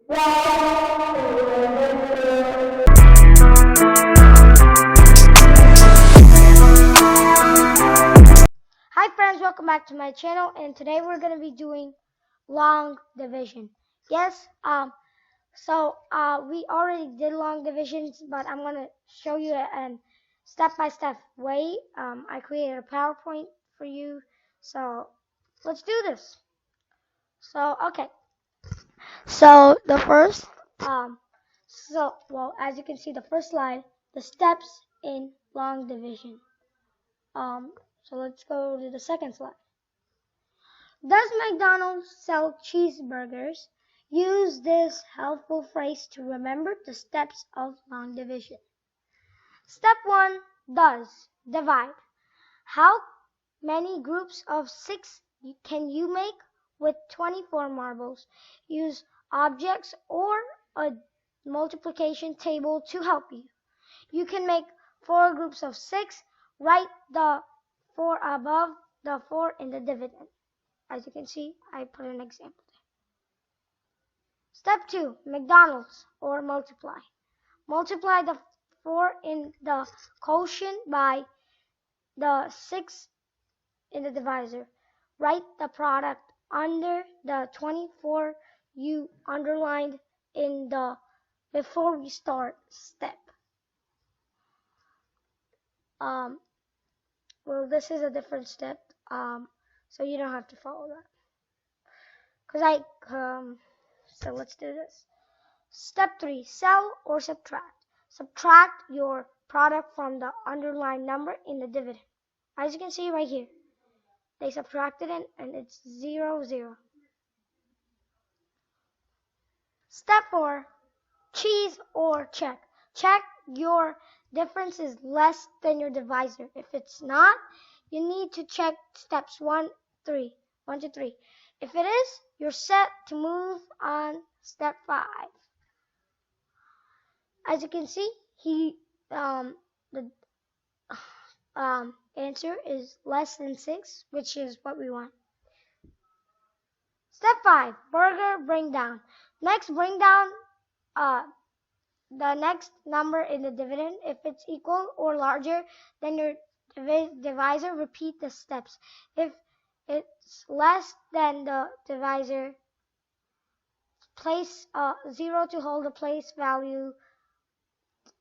Hi friends, welcome back to my channel, and today we're going to be doing long division. Yes, we already did long divisions, but I'm going to show you a step-by-step way. I created a PowerPoint for you, so let's do this. So, okay. So the first, as you can see, the first slide, the steps in long division. So let's go to the second slide. Does McDonald's sell cheeseburgers? Use this helpful phrase to remember the steps of long division. Step 1. Does. Divide. How many groups of 6 can you make with 24 marbles? Use objects or a multiplication table to help you. You can make 4 groups of 6. Write the 4 above the 4 in the dividend. As you can see, I put an example there. Step 2. McDonald's or multiply. Multiply the 4 in the quotient by the 6 in the divisor. Write the product under the 24 you underlined in the before we start step. Well, this is a different step, so you don't have to follow that. So let's do this. Step 3. Sell or subtract. Subtract your product from the underlined number in the dividend. As you can see right here, they subtracted it and it's 0, 0. Step 4. Cheese or check. Check your difference is less than your divisor. If it's not, you need to check steps 1 to 3. If it is, you're set to move on step 5. As you can see, the answer is less than 6, which is what we want. Step 5. Burger bring down. Next, bring down the next number in the dividend. If it's equal or larger than your divisor, repeat the steps. If it's less than the divisor, place 0 to hold the place value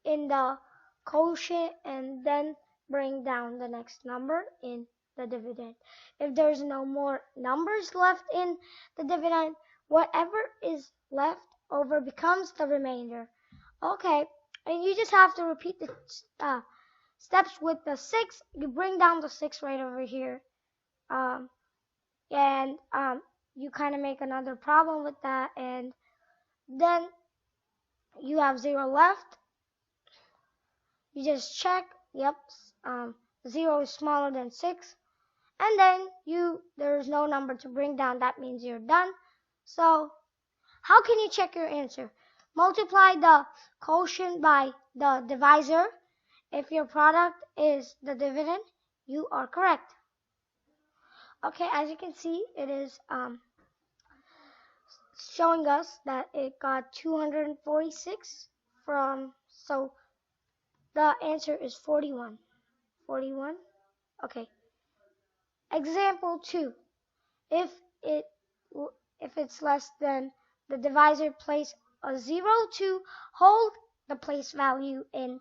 in the quotient and then bring down the next number in the dividend. If there's no more numbers left in the dividend, whatever is left over becomes the remainder. Okay, and you just have to repeat the steps with the 6. You bring down the 6 right over here, you kind of make another problem with that, and then you have 0 left. You just check, yep, 0 is smaller than 6, and then there's no number to bring down. That means you're done. So how can you check your answer? Multiply the quotient by the divisor. If your product is the dividend, you are correct. Okay, as you can see, it is showing us that it got 246 so the answer is 41. 41. Okay. Example 2. If it's less than the divisor, place a 0 to hold the place value in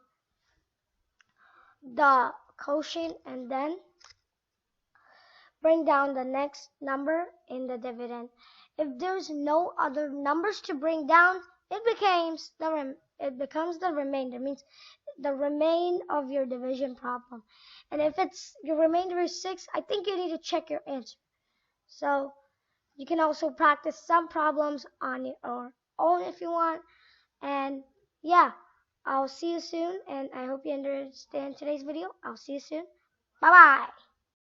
the quotient and then bring down the next number in the dividend. If there's no other numbers to bring down, it becomes the remainder, means the remain of your division problem. And if it's your remainder is 6, I think you need to check your answer. So you can also practice some problems on your own if you want. And yeah, I'll see you soon, and I hope you understand today's video. I'll see you soon. Bye bye.